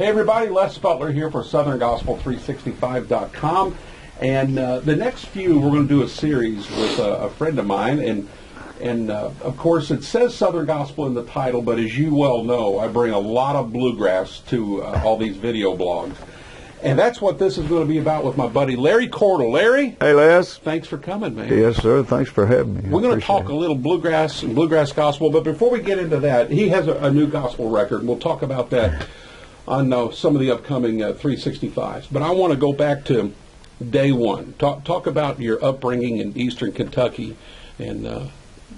Hey everybody, Les Butler here for SouthernGospel365.com, and the next few we're going to do a series with a friend of mine, and of course it says Southern Gospel in the title, but as you well know, I bring a lot of bluegrass to all these video blogs, and that's what this is going to be about with my buddy Larry Cordle. Larry? Hey Les. Thanks for coming, man. Yes sir, thanks for having me. We're going to talk a little bluegrass and bluegrass gospel, but before we get into that, he has a new gospel record, and we'll talk about that on some of the upcoming 365s. But I want to go back to day one. Talk about your upbringing in eastern Kentucky and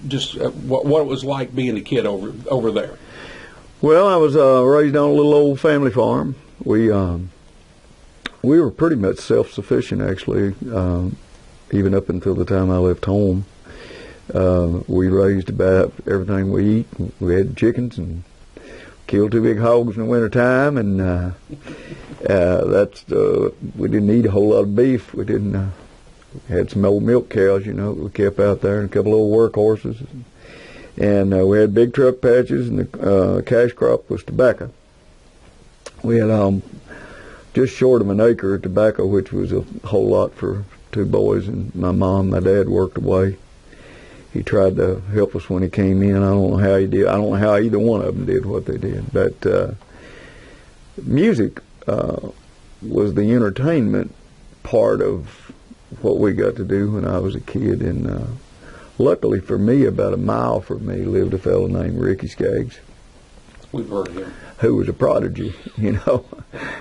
just what it was like being a kid over there. Well, I was raised on a little old family farm. We were pretty much self-sufficient, actually, even up until the time I left home. We raised about everything we eat. We had chickens and killed 2 big hogs in the wintertime, and we didn't eat a whole lot of beef. We didn't. We had some old milk cows, that we kept out there, and a couple of old workhorses, and we had big truck patches, and the cash crop was tobacco. We had just short of an acre of tobacco, which was a whole lot for 2 boys, and my dad worked away. He tried to help us when he came in. I don't know how he did. I don't know how either one of them did what they did. But music was the entertainment part of what we got to do when I was a kid. And luckily for me, about a mile from me lived a fellow named Ricky Skaggs. We've heard of him. Who was a prodigy,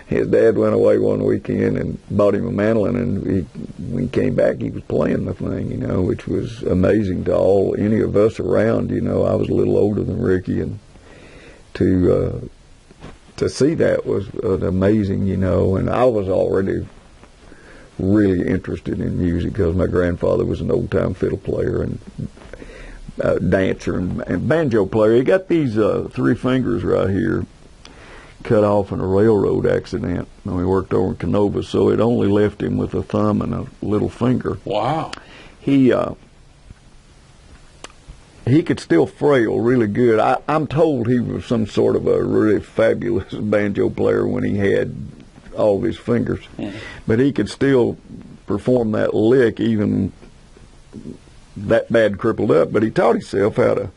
His dad went away one weekend and bought him a mandolin, and when he came back, he was playing the thing, which was amazing to any of us around. I was a little older than Ricky, and to see that was amazing, and I was already really interested in music because my grandfather was an old-time fiddle player and dancer and banjo player. He got these 3 fingers right here cut off in a railroad accident when we worked over in Canova, so it only left him with a thumb and a little finger. Wow. He could still frail really good. I'm told he was some sort of a really fabulous banjo player when he had all of his fingers, but he could still perform that lick even that bad crippled up, but he taught himself how to.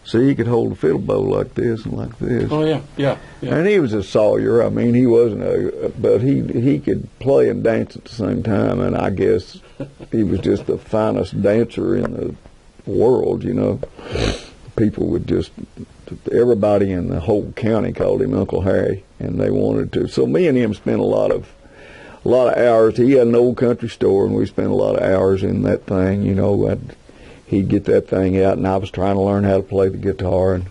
So he could hold a fiddle bow like this and like this. Oh yeah. And he was a sawyer. I mean, he wasn't but he could play and dance at the same time. And I guess he was just the finest dancer in the world. People would everybody in the whole county called him Uncle Harry, and they wanted to. So me and him spent a lot of hours. He had an old country store, and we spent a lot of hours in that thing. He'd get that thing out, and I was trying to learn how to play the guitar, and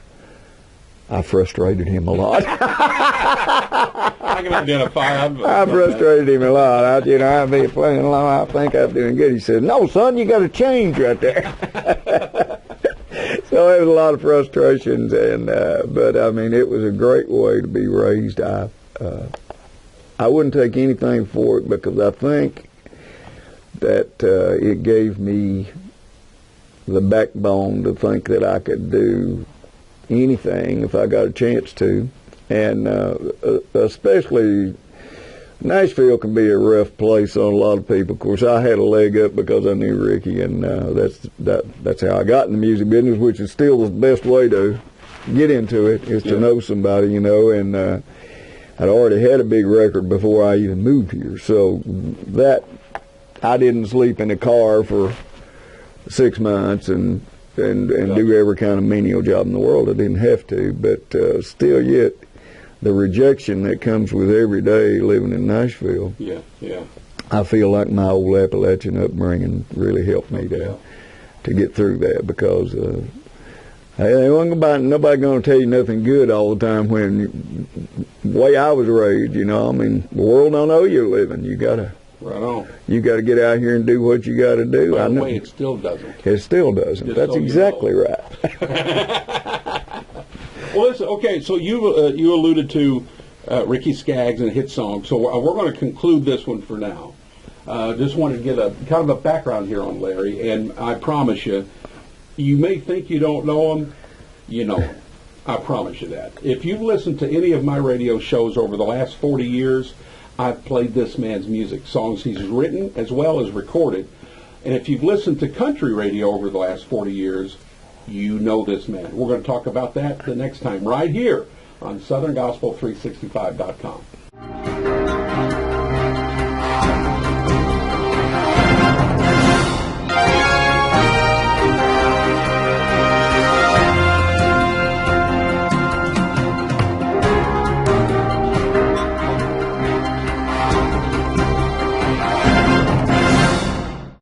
I frustrated him a lot. I can identify. I frustrated him a lot. I'd be playing along. I think I'm doing good. He said, "No, son, you got to change right there." So there was a lot of frustrations, but I mean, it was a great way to be raised. I wouldn't take anything for it because I think that it gave me the backbone to think that I could do anything if I got a chance to, and especially Nashville can be a rough place on a lot of people. Of course, I had a leg up because I knew Ricky, and that's how I got in the music business, which is still the best way to get into it, is to know somebody, and I'd already had a big record before I even moved here, so that I didn't sleep in a car for 6 months and do every kind of menial job in the world. I didn't have to, but still yet the rejection that comes with every day living in Nashville. Yeah. I feel like my old Appalachian upbringing really helped me to get through that, because nobody going to tell you nothing good all the time. When the way I was raised, I mean, the world don't owe you a living. You gotta. Right on. You got to get out here and do what you got to do. By the way, it still doesn't. It still doesn't. Just That's so exactly right. Well, listen, okay, so you alluded to Ricky Skaggs and hit song, so we're going to conclude this one for now. Just wanted to get a kind of a background here on Larry, and I promise you, you may think you don't know him, you know him. I promise you that. If you've listened to any of my radio shows over the last 40 years, I've played this man's music, songs he's written as well as recorded. And if you've listened to country radio over the last 40 years, you know this man. We're going to talk about that the next time right here on SouthernGospel365.com.